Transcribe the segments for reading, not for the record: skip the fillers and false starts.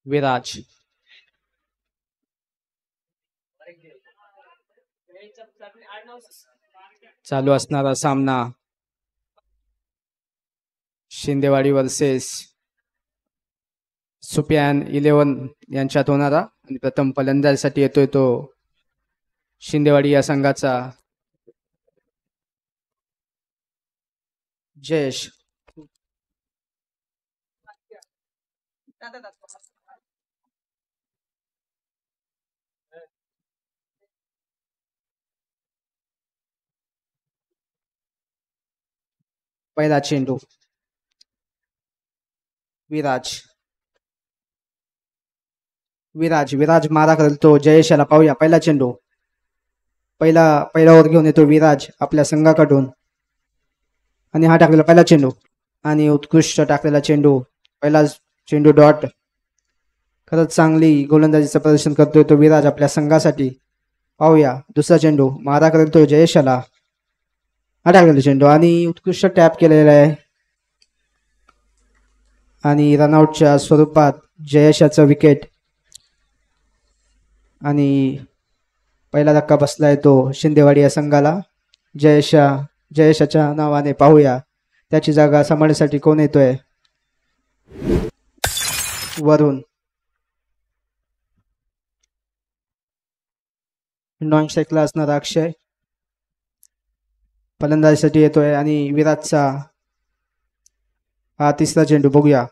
विराज चालू असणारा सामना शिंदेवाडी वर्सेस सुपियान 11 यांच्यात होणारा आणि प्रथम फलंदाजीसाठी येतोय तो शिंदेवाडी या संघाचा जयेश. पहिला चेंडू विराज विराज विराज मारा करतो जयेश याला पाहूया. पहिला चेंडू पहिला ओव्हर घेऊन येतो विराज आपल्या संघाकडून आणि हा टाकलेला पहिला चेंडू आणि उत्कृष्ट टाकलेला चेंडू. पहिला चेंडू डॉट. खरंच चांगली गोलंदाजीचं प्रदर्शन करतोय तो विराज आपल्या संघासाठी. पाहूया दुसरा चेंडू मारा करतो जयेश याला. हा टाकलेला चेंडू आणि उत्कृष्ट टॅप केलेला आहे आणि रनआउटच्या स्वरूपात जयेशाचं विकेट. आणि पहिला धक्का बसलाय तो शिंदेवाडी या संघाला. जयेशाच्या नावाने. पाहूया त्याची जागा सांभाळण्यासाठी कोण येतोय. वरून नॉन स्ट्राईकला असणारा अक्षय फलंदाजीसाठी येतोय आणि विराटचा हा तिसरा चेंडू. बघूया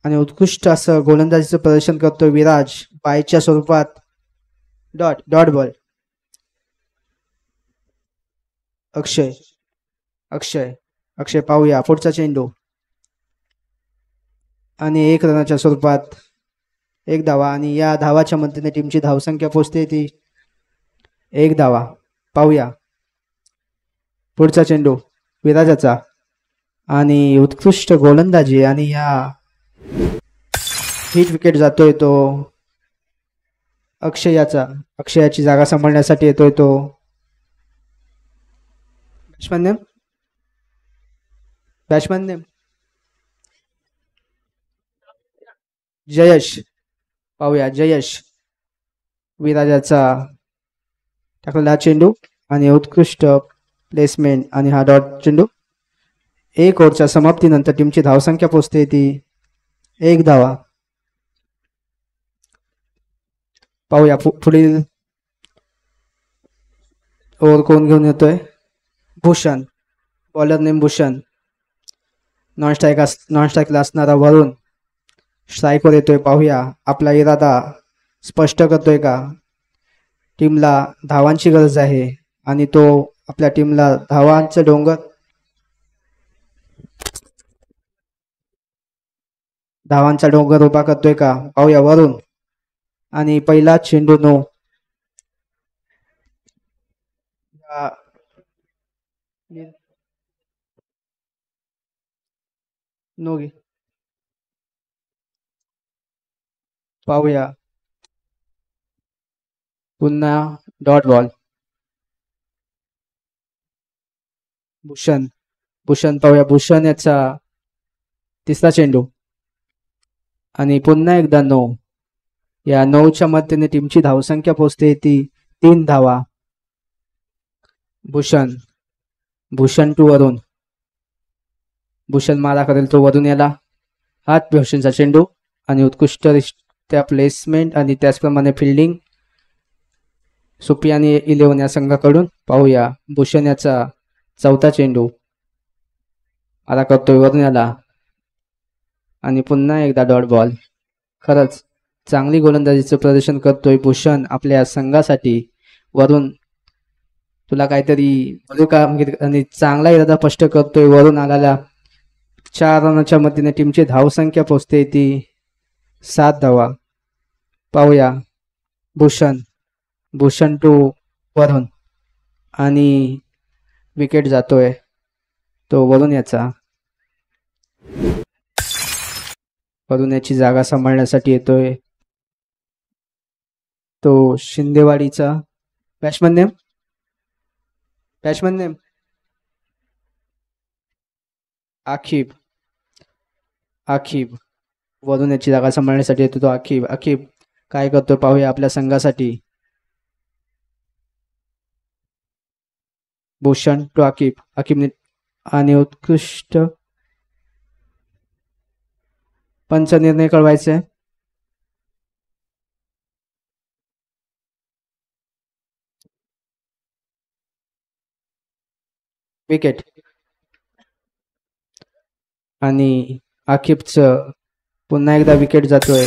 आणि उत्कृष्ट असं गोलंदाजीचं प्रदर्शन करतोय विराज बायच्या स्वरूपात. Dot ball. अक्षय अक्षय अक्षय पाहूया पुढचा चेंडू आणि 1 रनाच्या स्वरूपात 1 धावा आणि या धावाच्या मदतीने टीमची धावसंख्या पोहोचते ती 1 धावा. पाहूया पुढचा चेंडू विराजाचा आणि उत्कृष्ट गोलंदाजी आणि या हिट विकेट जातोय तो अक्षयाची जागा सांभाळण्यासाठी येतोय तो बॅट्समॅन नेम जयेश. पाहूया जयेश विराजाचा टाकलेला चेंडू आणि उत्कृष्ट प्लेसमेंट आणि हा डॉट चेंडू. 1 ओव्हरच्या समाप्तीनंतर टीमची धावसंख्या पोहोचते ती 1 धावा. पाहूया पुढील ओव्हर कोण घेऊन येतोय. Bhushan. Bowler name Bhushan. Non स्ट्राईकला असणारा वरून स्ट्राईकवर येतोय. पाहूया आपला इरादा स्पष्ट करतोय का. टीमला धावांची गरज आहे आणि तो आपल्या टीमला धावांचं डोंगर उभा करतोय का. पाहूया वरून आणि पहिला चेंडू नो. पाहूया पुन्हा डॉट बॉल. भूषण पाहूया भूषण याचा तिसरा चेंडू आणि पुन्हा एकदा 9. या 9च्या मदतीने टीमची धावसंख्या पोहोचते ती 3 धावा. भूषण टू वरून. भूषण मारा करेल तो वरून याला. हात भूषणचा चेंडू आणि उत्कृष्ट त्या प्लेसमेंट आणि त्याचप्रमाणे फिल्डिंग सुपियान 11 या संघाकडून. पाहूया भूषण याचा चौथा चेंडू मारा करतोय वरून याला आणि पुन्हा एकदा डॉट बॉल. खरंच चांगली गोलंदाजीचं प्रदर्शन करतोय भूषण आपल्या संघासाठी. वरून तुला काहीतरी बोलू का आणि चांगला इरादा स्पष्ट करतोय वरून आलेल्या 4 रनाच्या मदतीने टीमची धावसंख्या पोहोचते ती 7 धावा. पाहूया भूषण टू वरून आणि विकेट जातोय तो वरून याचा. वरून याची जागा सांभाळण्यासाठी येतोय तो शिंदेवाडीचा बॅट्समॅन नेम आखिब. वरून याची जागा सांभाळण्यासाठी येतो तो आकिब. आकिब काय करतोय पाहूया आपल्या संघासाठी. भूषण टू आकिब. आकिबने आणि उत्कृष्ट पंच निर्णय कळवायचे. विकेट. आणि आकिबचं पुन्हा एकदा विकेट जातोय.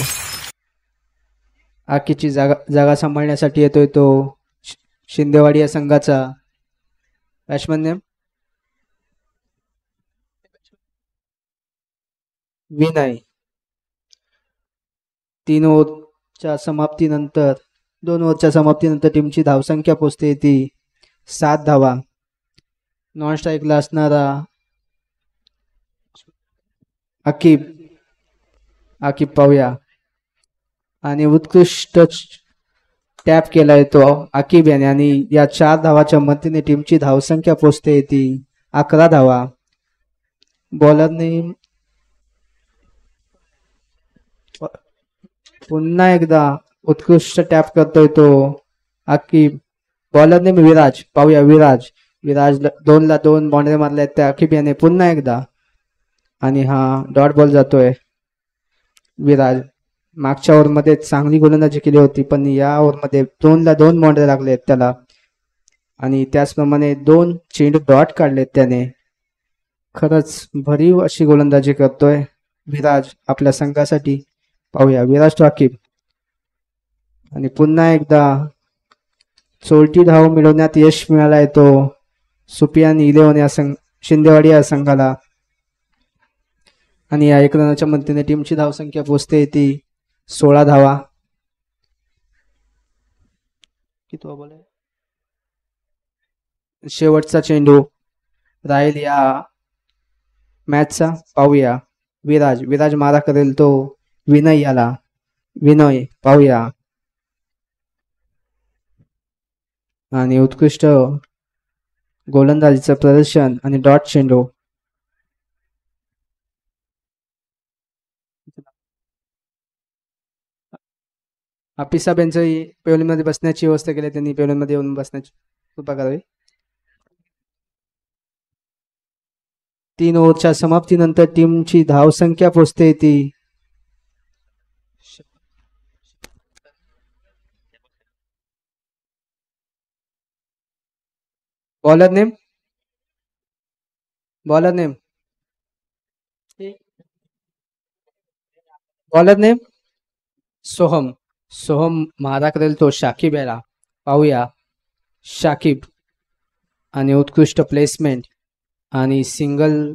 आकिबची जागा सांभाळण्यासाठी येतोय तो शिंदेवाडी या संघाचा बॅट्समन नेम विनय. 2 ओव्हरच्या समाप्तीनंतर टीमची धावसंख्या पोहोचते ती 7 धावा. नॉन स्ट्राईकला असणारा आकिब पाहूया. आणि उत्कृष्ट टॅप केलाय तो आकिब याने आणि या 4 धावाच्या मदतीने टीमची धावसंख्या पोहोचते ती 11 धावा. बॉलरने पुन्हा एकदा उत्कृष्ट टॅप करतोय तो आकिब. बॉलरने विराज पाहूया. विराज 2 ला 2 बाउंड्री मारल्या त्या आकिब याने पुन्हा एकदा. आणि हा डॉट बॉल जातोय. विराज मागच्या ओव्हरमध्ये चांगली गोलंदाजी केली होती पण या ओव्हरमध्ये 2 ला 2 बाउंड्री लागलेत त्याला आणि त्याचप्रमाणे 2 चेंडू डॉट काढलेत त्याने. खरंच भरीव अशी गोलंदाजी करतोय विराज आपल्या संघासाठी. पाहूया विराज टू आकिब. आणि पुन्हा एकदा 40 धाव मिळवण्यात यश मिळालाय तो सुपियान 11 या शिंदेवाडी या संघाला. आणि या 1 रनाच्या मदतीने टीमची धावसंख्या पोहोचते ती 16 धावा. शेवटचा चेंडू राहील या मॅचचा. पाहूया विराज मारा करेल तो विनय याला. विनय पाहूया. आणि उत्कृष्ट गोलंदाजीचं प्रदर्शन आणि डॉट चेंडू. हाफिज साहेब यांची पेवलीमध्ये बसण्याची व्यवस्था केली. त्यांनी पेवलीमध्ये येऊन बसण्याची कृपा करावी. 3 ओव्हरच्या समाप्तीनंतर टीमची धावसंख्या पोहोचते ती बॉलर नेम सोहम मारा करेल तो शाकिब याला. पाहूया शाकिब. आणि उत्कृष्ट प्लेसमेंट आणि सिंगल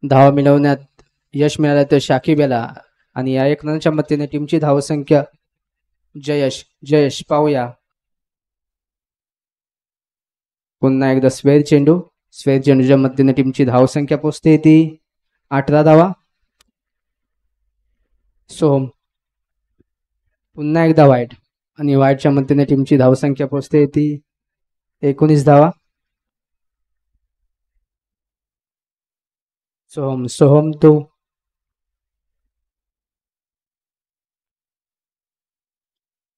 धावा मिळवण्यात यश मिळालं तर शाकिब याला. आणि या 1 रनच्या मदतीने टीमची धावसंख्या जयश पाहूया. पुन्हा एकदा स्वेर चेंडूच्या मदतीने टीमची धावसंख्या पोहोचते ती 18 धावा. सोहम पुन्हा एकदा वाईट आणि वाईटच्या मदतीने टीमची धावसंख्या पोहोचते ती 19 धावा. सोहम तो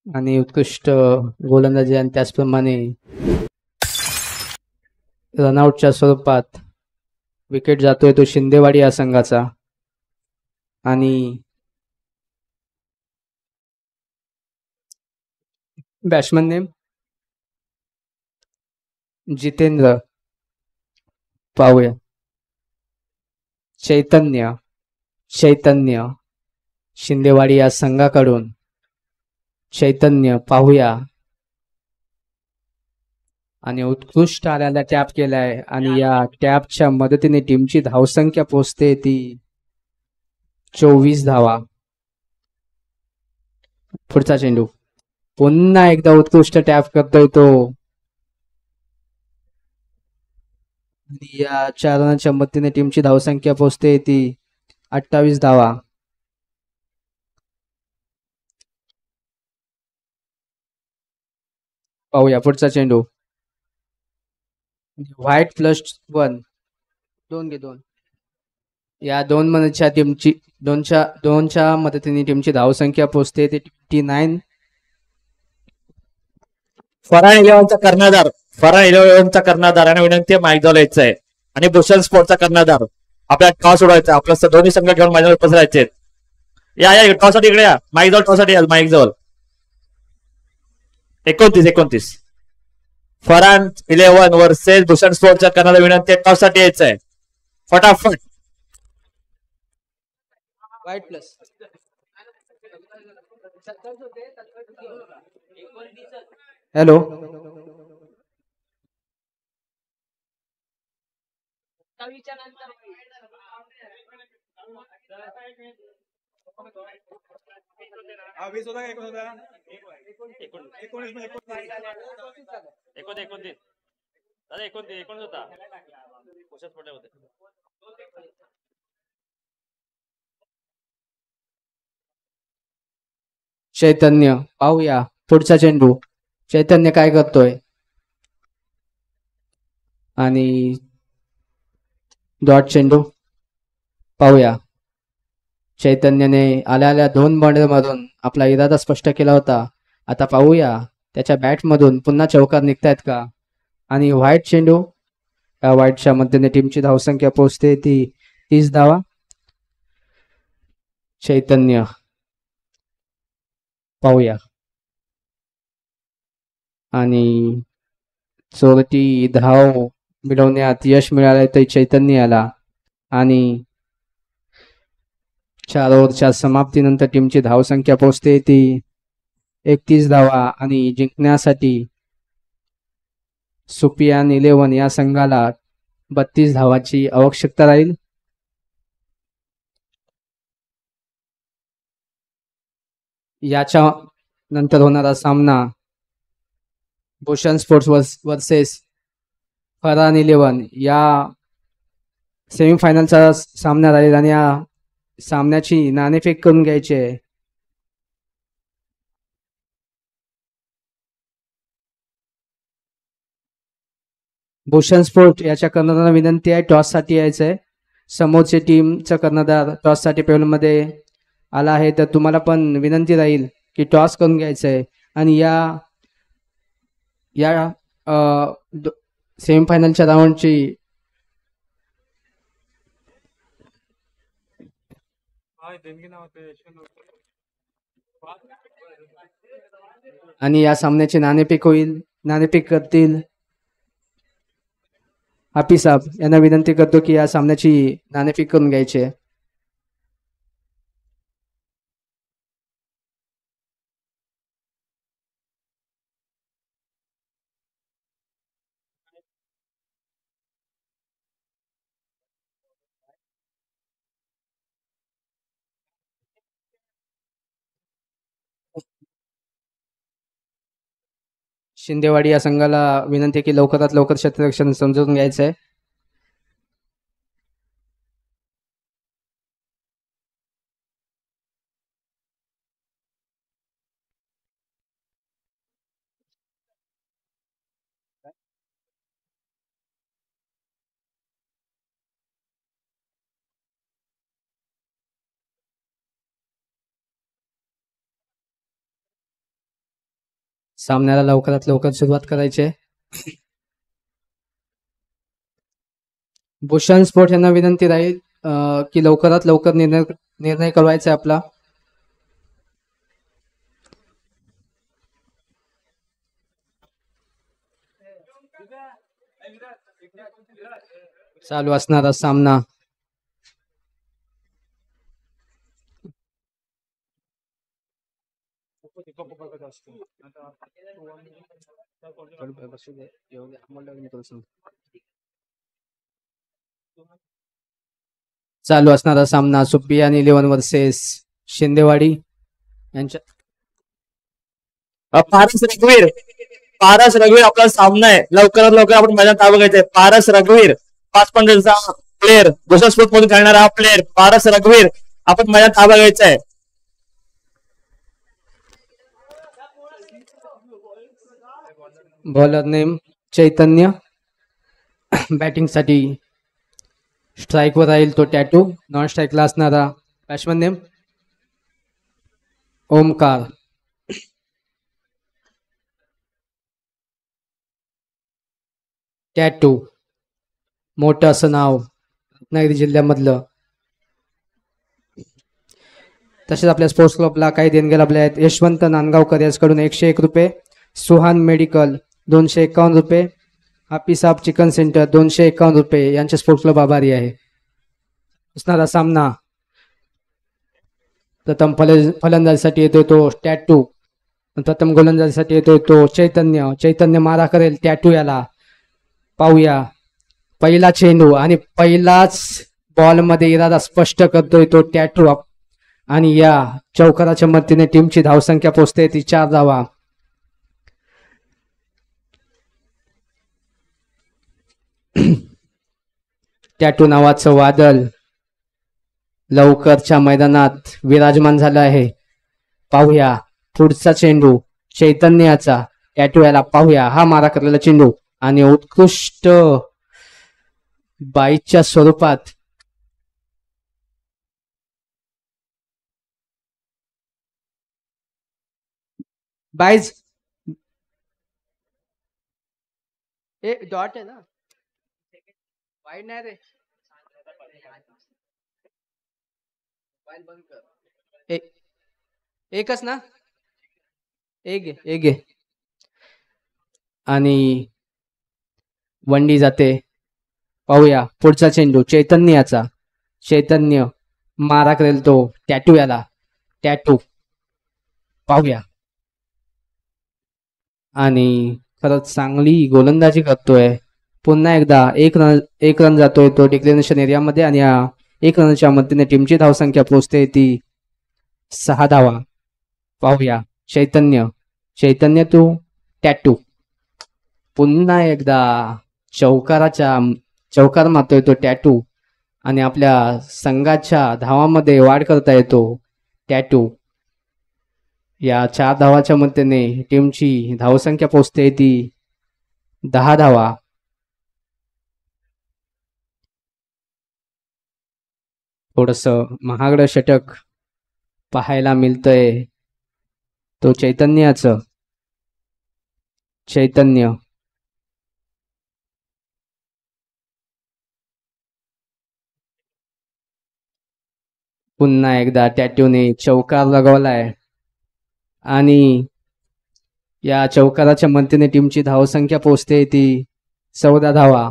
आणि उत्कृष्ट गोलंदाजी आणि त्याचप्रमाणे रनआउटच्या स्वरूपात विकेट जातोय तो शिंदेवाडी या संघाचा. आणि बॅट्समन नेम जितेंद्र. पाहूया चैतन्य शिंदेवाडी या संघाकडून चैतन्य. पाहूया. आणि उत्कृष्ट आल्याला टॅप केलाय आणि या टॅपच्या मदतीने टीमची धावसंख्या पोहोचते ती 24 धावा. पुढचा चेंडू पुन्हा एकदा उत्कृष्ट टॅप करतोय तो. या 4 रनाच्या मदतीने टीमची धावसंख्या पोहोचते ती 28 धावा. पाहूया पुढचा चेंडू. व्हाईट +1 2 या 2 मनच्या टीमची दोनच्या मदतीने टीमची धावसंख्या पोहोचते ते 59. फराळ इलेव्हनचा कर्णधार आणि विनंती माईक जवळ यायचं आहे आणि भूषण स्पोर्टचा कर्णधार आपल्याला टॉस उडवायचा. आपल्या दोन्ही संघ घेऊन मैदानावर पसरायचे. या टॉस साठी इकडे या. माईक जवळ टॉस साठी या. माईक जवळ 29 फरान 11 वर्सेस भूषण स्पोर्टच्या कर्णधार विनंती टॉस साठी यायचं आहे. फटाफट. वाईट प्लस. हॅलो. चैतन्य पाहूया पुढचा चेंडू. चैतन्य काय करतोय आणि डॉट चेंडू पाहूया. चैतन्याने आल्या 2 बॉण्ड्रीमधून आपला इरादा स्पष्ट केला होता. आता पाहूया त्याच्या बॅटमधून पुन्हा चौकार निघतायत का. आणि व्हाईट चेंडू. या व्हाईटच्या मध्येने टीमची धावसंख्या पोहोचते ती 30 धावा. चैतन्य पाहूया आणि 34 धाव मिळवण्यात यश मिळाले तर चैतन्याला. आणि 4 ओव्हरच्या समाप्तीनंतर टीमची धावसंख्या पोहोचते ती 31 धावा. आणि जिंकण्यासाठी सुपियान 11 या संघाला 32 धावाची आवश्यकता राहील. याच्या नंतर होणारा सामना भूषण स्पोर्ट्स वर्सेस फरान 11 या सेमीफायनलचा सामना राहील आणि या सामन्याची नाणेफेक करून घ्यायची आहे. भूषण स्पोर्ट याच्या कर्णधारांना विनंती आहे टॉस साठी यायचंय. समोरचे टीमचा कर्णधार टॉस साठी मध्ये आला आहे तर तुम्हाला पण विनंती राहील की टॉस करून घ्यायचंय. आणि या सेमीफायनलच्या राऊंडची आणि या सामन्याची नाणेफेक होईल. नाणेफेक करतील हाफिज साहेब. यांना विनंती करतो की या सामन्याची नाणेफेक करून घ्यायची आहे. शिंदेवाडी या संघाला विनंती की लवकरात लवकर क्षेत्ररक्षण समजून घ्यायचंय. सामन्याला लवकरात लवकर सुरुवात करायची आहे. भूषण स्पोर्ट यांना विनंती राहील की लवकरात लवकर निर्णय कळवायचा आहे आपला. चालू असणारा सामना चालू असणारा सामना सुपियान 11 वर्सेस शिंदेवाडी यांच्या. पारस रघुवीर आपला सामना आहे. लवकरात लवकर आपण मैदान ताबा घ्यायचंय. पारस रघुवीर 5-15चा प्लेअर भूषण स्पोर्ट मधून खेळणारा हा प्लेअर पारस रघुवीर आपण मैदान ताबा घ्यायचा आहे. बॉलर नेम चैतन्य. बॅटिंग साठी स्ट्राईक वर राहील तो टॅटू. नॉन स्ट्राईकला असणारा बॅट्समन नेम ओमकार. टॅटू मोठं असं नाव रत्नागिरी जिल्ह्यामधलं. तसेच आपल्या स्पोर्ट्स क्लबला काही देणगे लाभले आहेत. यशवंत नांदगावकर याचकडून 101 रुपये, सुहान मेडिकल 251 रुपये, हापीसाब चिकन सेंटर 251 रुपये. यांचे स्पोर्ट्स क्लब आभारी आहे. असणारा सामना प्रथम फलंदाजीसाठी येतोय तो टॅटू, प्रथम गोलंदाजीसाठी येतोय तो चैतन्य. चैतन्य मारा करेल टॅटू याला. पाहूया पहिला चेंडू आणि पहिलाच बॉलमध्ये इरादा स्पष्ट करतोय तो टॅटू. आणि या चौकाराच्या मदतीने टीमची धावसंख्या पोहोचते ती 4 धावा. टॅटू नावाचं वादळ लवकरच्या मैदानात विराजमान झालं आहे. पाहूया पुढचा चेंडू चैतन्याचा. टॅटू याला पाहूया हा मारा करलेला चेंडू आणि उत्कृष्ट बाईच्या स्वरूपात बाईज डॉट आहे ना, वाईड नाही रे. एकच ना, एक आहे. आणि वंडी जाते. पाहूया पुढचा चेंडू चैतन्याचा. चैतन्य मारा करेल तो टॅटू याला. टॅटू पाहूया आणि खरंच चांगली गोलंदाजी करतोय. पुन्हा एकदा एक रन जातोय तो डिक्लेरेशन एरियामध्ये आणि या 1 रनच्या मदतीने टीमची धावसंख्या पोहोचते ती 6 धावा. पाहूया चैतन्य टू टॅटू. पुन्हा एकदा चौकार मारतोय तो टॅटू आणि आपल्या संघाच्या धावामध्ये वाढ करता येतो टॅटू. या 4 धावाच्या मदतीने टीमची धावसंख्या पोहोचते ती 10 धावा. थोडस महागडं षटक पाहायला मिळतंय तो चैतन्य पुन्हा एकदा टॅटूने चौकार लगावलाय आणि या चौकाराच्या मदतीने टीमची धावसंख्या पोहोचते ती 14 धावा.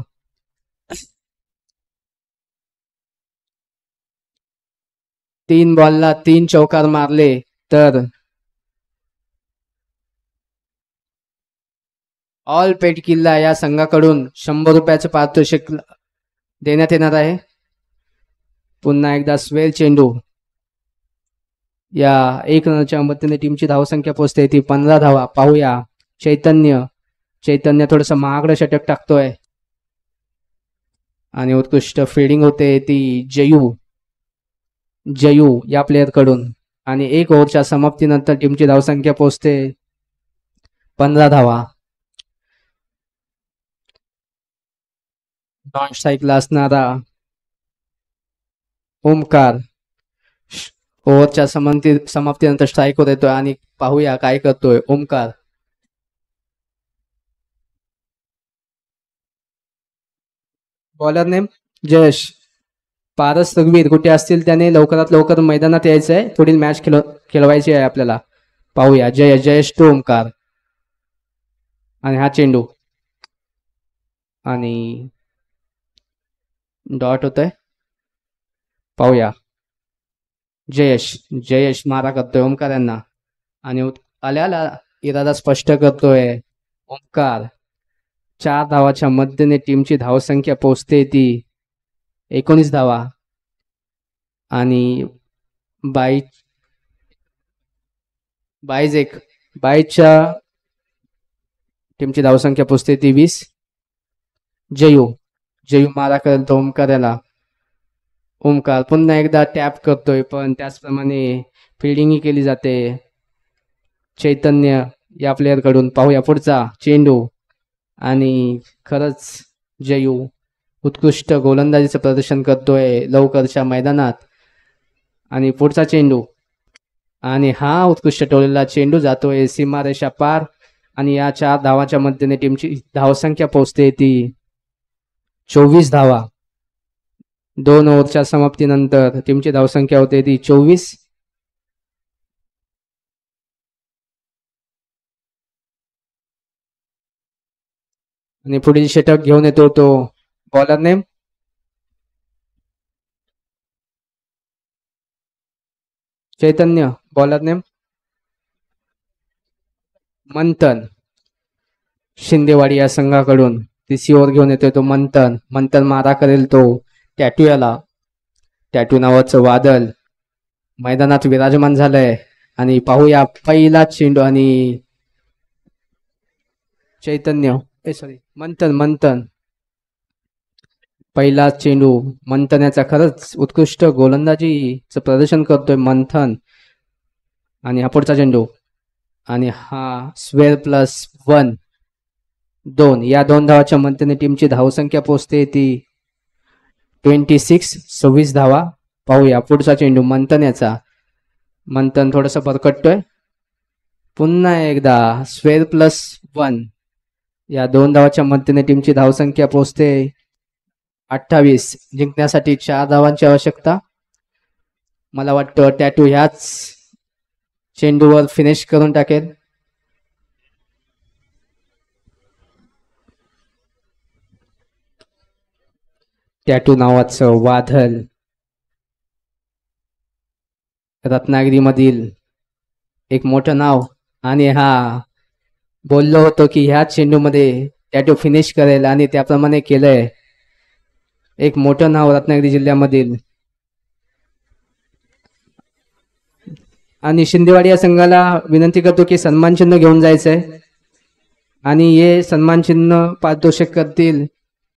तीन बॉलला 3 चौकार मारले तर ऑल पेट किल्ला या संघाकडून 100 रुपयाचं पारितोषिक देण्यात येणार आहे. पुन्हा एकदा स्वेल चेंडू. या 1 रनच्या मदतीने टीमची धावसंख्या पोहोचते ती 15 धावा. पाहूया चैतन्य थोडस महागडं षटक टाकतोय आणि उत्कृष्ट फिल्डिंग होते ती जयू या प्लेअर कडून. आणि 1 ओव्हरच्या समाप्तीनंतर टीमची धावसंख्या पोहोचते 15 धावा. नॉन स्ट्राईकला असणारा ओमकार ओव्हरच्या समाप्तीनंतर स्ट्राईकवर येतोय आणि पाहूया काय करतोय ओमकार. Bowler name Jayesh. पारस रघुवीर कुठे असतील त्याने लवकरात लवकर मैदानात यायचंय. पुढील मॅच खेळवायची आहे आपल्याला. पाहूया जयेश टू ओमकार. आणि हा चेंडू आणि डॉट होतोय. पाहूया जयेश मारा करतोय ओमकार यांना आणि आल्याला इरादा स्पष्ट करतोय ओमकार. 4 धावाच्या मदतीने टीमची धावसंख्या पोहोचते ती 19 धावा. आणि बाईच्या टीमची धावसंख्या पोहोचते ती 20. जयू मारा करेल तो ओमकार याला. ओमकार पुन्हा एकदा टॅप करतोय पण त्याचप्रमाणे फिल्डिंगही केली जाते चैतन्य या प्लेअर कडून. पाहूया पुढचा चेंडू आणि खरंच जयू उत्कृष्ट गोलंदाजीचं प्रदर्शन करतोय लवकरच्या मैदानात आणि पुढचा चेंडू आणि हा उत्कृष्ट टोललेला चेंडू जातोय सीमारेषा पार आणि या 4 धावाच्या मदतीने टीमची धावसंख्या पोहोचते ती 24 धावा. 2 ओव्हरच्या समाप्तीनंतर टीमची धावसंख्या होते ती 24. आणि पुढील षटक घेऊन येतो तो बॉलर नेम चैतन्य, बॉलर नेम मंथन. शिंदेवाडी या संघाकडून तिसरी ओव्हर घेऊन येतोय तो मंथन. मंथन मारा करेल तो टॅटू याला. टॅटू नावाचं वादळ मैदानात विराजमान झालंय आणि पाहूया पहिला चेंडू आणि चैतन्य मंथन पहिला चेंडू. मंथन याचा खरंच उत्कृष्ट गोलंदाजीचं प्रदर्शन करतोय मंथन. आणि हा पुढचा चेंडू आणि हा स्क्वेअर +1 2 या 2 धावाच्या मदतीने टीमची धावसंख्या पोहोचते ती 26 धावा. पाहूया पुढचा चेंडू मंथन याचा. मंथन थोडस भरकटतोय. पुन्हा एकदा स्क्वेअर +1 या 2 धावाच्या मदतीने टीमची धावसंख्या पोहोचते 28. जिंकण्यासाठी 4 धावांची आवश्यकता. मला वाटतं टॅटू ह्याच चेंडूवर फिनिश करून टाकेल. टॅटू नावाचं वादळ रत्नागिरीमधील एक मोठं नाव आणि हा बोललो होतो की ह्या चेंडूमध्ये टॅटू फिनिश करेल आणि त्याप्रमाणे केलंय. एक मोठं नाव रत्नागिरी जिल्ह्यामधील. आणि शिंदेवाडी या संघाला विनंती करतो की सन्मान चिन्ह घेऊन जायचंय आणि हे सन्मान चिन्ह पारितोषिक करतील